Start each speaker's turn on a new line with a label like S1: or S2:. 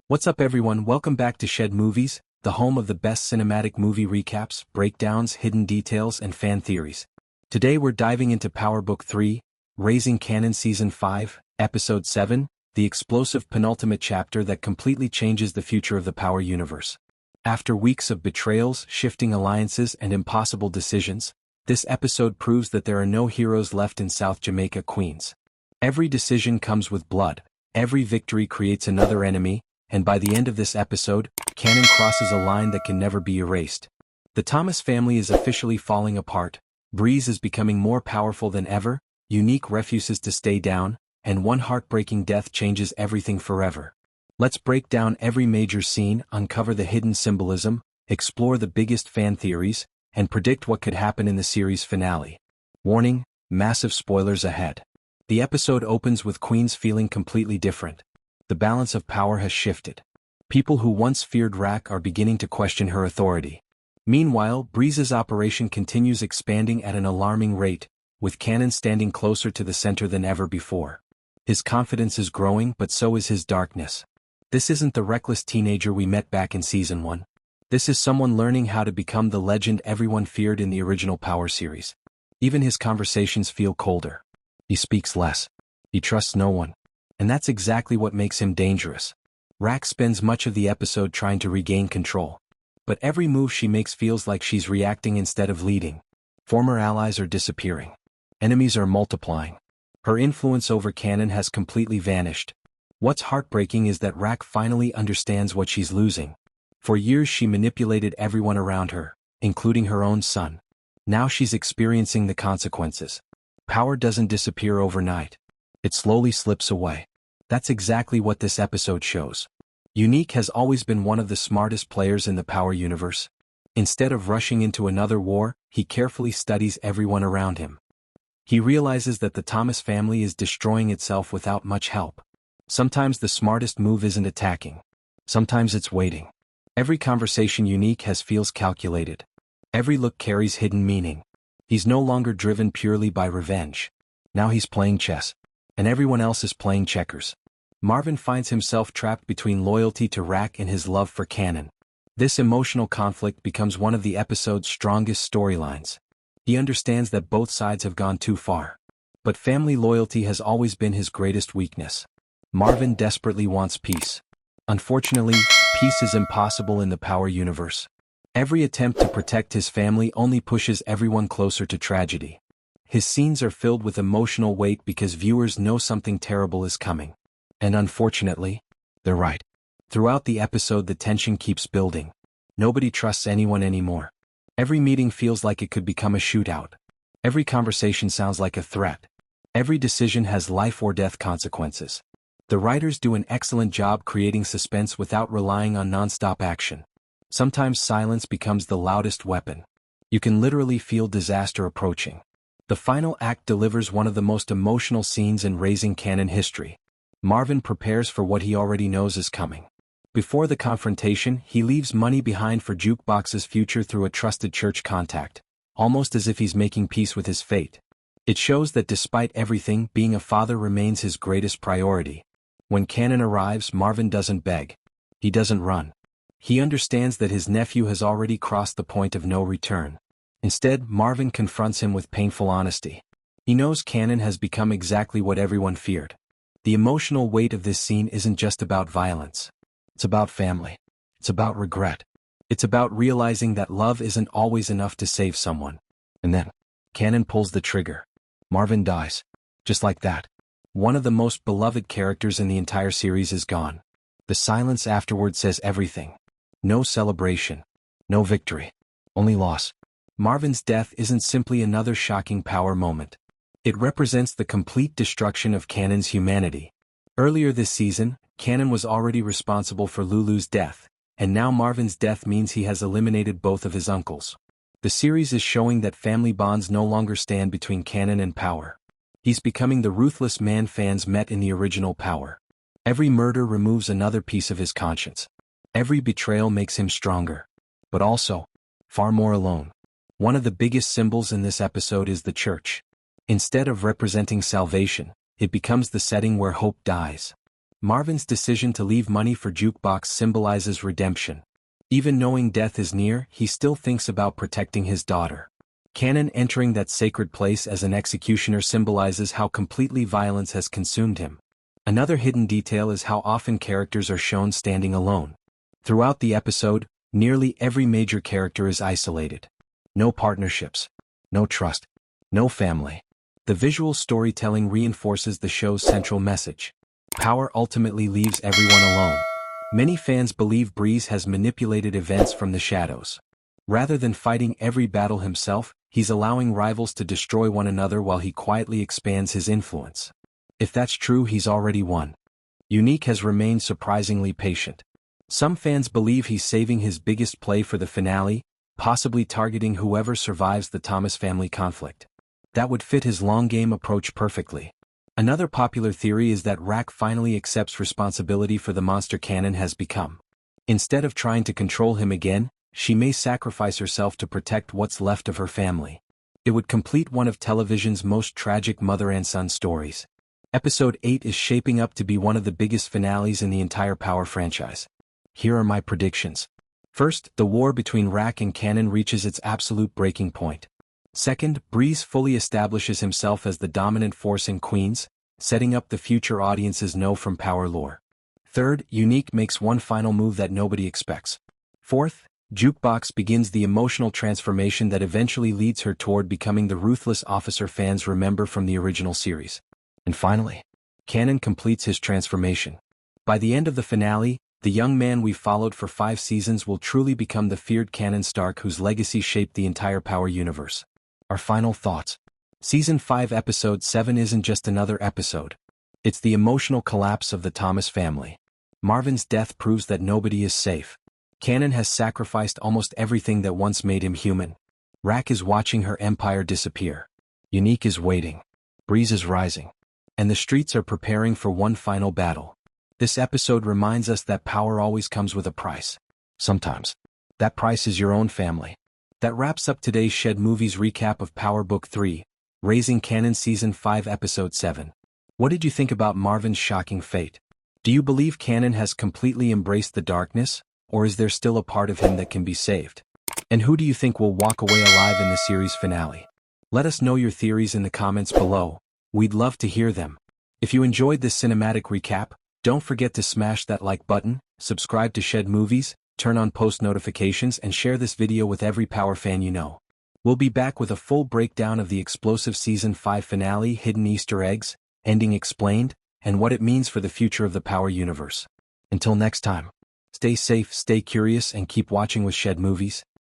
S1: What's up everyone, welcome back to Shed Movies, the home of the best cinematic movie recaps, breakdowns, hidden details, and fan theories. Today we're diving into Power Book 3, Raising Kanan Season 5, Episode 7, the explosive penultimate chapter that completely changes the future of the Power universe. After weeks of betrayals, shifting alliances, and impossible decisions, this episode proves that there are no heroes left in South Jamaica, Queens. Every decision comes with blood, every victory creates another enemy, and by the end of this episode, Kanan crosses a line that can never be erased. The Thomas family is officially falling apart, Breeze is becoming more powerful than ever, Unique refuses to stay down, and one heartbreaking death changes everything forever. Let's break down every major scene, uncover the hidden symbolism, explore the biggest fan theories, and predict what could happen in the series finale. Warning, massive spoilers ahead. The episode opens with Queens feeling completely different. The balance of power has shifted. People who once feared Rack are beginning to question her authority. Meanwhile, Breeze's operation continues expanding at an alarming rate, with Kanan standing closer to the center than ever before. His confidence is growing, but so is his darkness. This isn't the reckless teenager we met back in Season 1. This is someone learning how to become the legend everyone feared in the original Power series. Even his conversations feel colder. He speaks less. He trusts no one. And that's exactly what makes him dangerous. Rack spends much of the episode trying to regain control. But every move she makes feels like she's reacting instead of leading. Former allies are disappearing. Enemies are multiplying. Her influence over Kanan has completely vanished. What's heartbreaking is that Rack finally understands what she's losing. For years she manipulated everyone around her, including her own son. Now she's experiencing the consequences. Power doesn't disappear overnight. It slowly slips away. That's exactly what this episode shows. Unique has always been one of the smartest players in the Power universe. Instead of rushing into another war, he carefully studies everyone around him. He realizes that the Thomas family is destroying itself without much help. Sometimes the smartest move isn't attacking. Sometimes it's waiting. Every conversation Unique has feels calculated. Every look carries hidden meaning. He's no longer driven purely by revenge. Now he's playing chess. And everyone else is playing checkers. Marvin finds himself trapped between loyalty to Rack and his love for Kanan. This emotional conflict becomes one of the episode's strongest storylines. He understands that both sides have gone too far. But family loyalty has always been his greatest weakness. Marvin desperately wants peace. Unfortunately, peace is impossible in the Power universe. Every attempt to protect his family only pushes everyone closer to tragedy. His scenes are filled with emotional weight because viewers know something terrible is coming. And unfortunately, they're right. Throughout the episode the tension keeps building. Nobody trusts anyone anymore. Every meeting feels like it could become a shootout. Every conversation sounds like a threat. Every decision has life or death consequences. The writers do an excellent job creating suspense without relying on non-stop action. Sometimes silence becomes the loudest weapon. You can literally feel disaster approaching. The final act delivers one of the most emotional scenes in Raising Kanan history. Marvin prepares for what he already knows is coming. Before the confrontation, he leaves money behind for Jukebox's future through a trusted church contact, almost as if he's making peace with his fate. It shows that despite everything, being a father remains his greatest priority. When Kanan arrives, Marvin doesn't beg. He doesn't run. He understands that his nephew has already crossed the point of no return. Instead, Marvin confronts him with painful honesty. He knows Kanan has become exactly what everyone feared. The emotional weight of this scene isn't just about violence. It's about family. It's about regret. It's about realizing that love isn't always enough to save someone. And then, Kanan pulls the trigger. Marvin dies. Just like that. One of the most beloved characters in the entire series is gone. The silence afterward says everything. No celebration. No victory. Only loss. Marvin's death isn't simply another shocking power moment. It represents the complete destruction of Kanan's humanity. Earlier this season, Kanan was already responsible for Lulu's death, and now Marvin's death means he has eliminated both of his uncles. The series is showing that family bonds no longer stand between Kanan and Power. He's becoming the ruthless man fans met in the original Power. Every murder removes another piece of his conscience. Every betrayal makes him stronger. But also, far more alone. One of the biggest symbols in this episode is the church. Instead of representing salvation, it becomes the setting where hope dies. Marvin's decision to leave money for jukebox symbolizes redemption. Even knowing death is near, he still thinks about protecting his daughter. Kanan entering that sacred place as an executioner symbolizes how completely violence has consumed him. Another hidden detail is how often characters are shown standing alone. Throughout the episode, nearly every major character is isolated. No partnerships. No trust. No family. The visual storytelling reinforces the show's central message. Power ultimately leaves everyone alone. Many fans believe Breeze has manipulated events from the shadows. Rather than fighting every battle himself, he's allowing rivals to destroy one another while he quietly expands his influence. If that's true, he's already won. Unique has remained surprisingly patient. Some fans believe he's saving his biggest play for the finale, possibly targeting whoever survives the Thomas family conflict. That would fit his long-game approach perfectly. Another popular theory is that Rack finally accepts responsibility for the monster Kanan has become. Instead of trying to control him again, she may sacrifice herself to protect what's left of her family. It would complete one of television's most tragic mother and son stories. Episode 8 is shaping up to be one of the biggest finales in the entire Power franchise. Here are my predictions. First, the war between Rack and Kanan reaches its absolute breaking point. Second, Breeze fully establishes himself as the dominant force in Queens, setting up the future audiences know from Power lore. Third, Unique makes one final move that nobody expects. Fourth, Jukebox begins the emotional transformation that eventually leads her toward becoming the ruthless officer fans remember from the original series. And finally, Kanan completes his transformation. By the end of the finale, the young man we followed for 5 seasons will truly become the feared Kanan Stark whose legacy shaped the entire Power universe. Our final thoughts. Season 5 Episode 7 isn't just another episode. It's the emotional collapse of the Thomas family. Marvin's death proves that nobody is safe. Kanan has sacrificed almost everything that once made him human. Rack is watching her empire disappear. Unique is waiting. Breeze is rising. And the streets are preparing for one final battle. This episode reminds us that power always comes with a price. Sometimes, that price is your own family. That wraps up today's Shed Movies recap of Power Book 3, Raising Kanan Season 5 Episode 7. What did you think about Marvin's shocking fate? Do you believe Kanan has completely embraced the darkness, or is there still a part of him that can be saved? And who do you think will walk away alive in the series finale? Let us know your theories in the comments below. We'd love to hear them. If you enjoyed this cinematic recap, don't forget to smash that like button, subscribe to Shed Movies, turn on post notifications and share this video with every Power fan you know. We'll be back with a full breakdown of the explosive Season 5 finale, hidden Easter eggs, ending explained, and what it means for the future of the Power universe. Until next time, stay safe, stay curious, and keep watching with Shed Movies.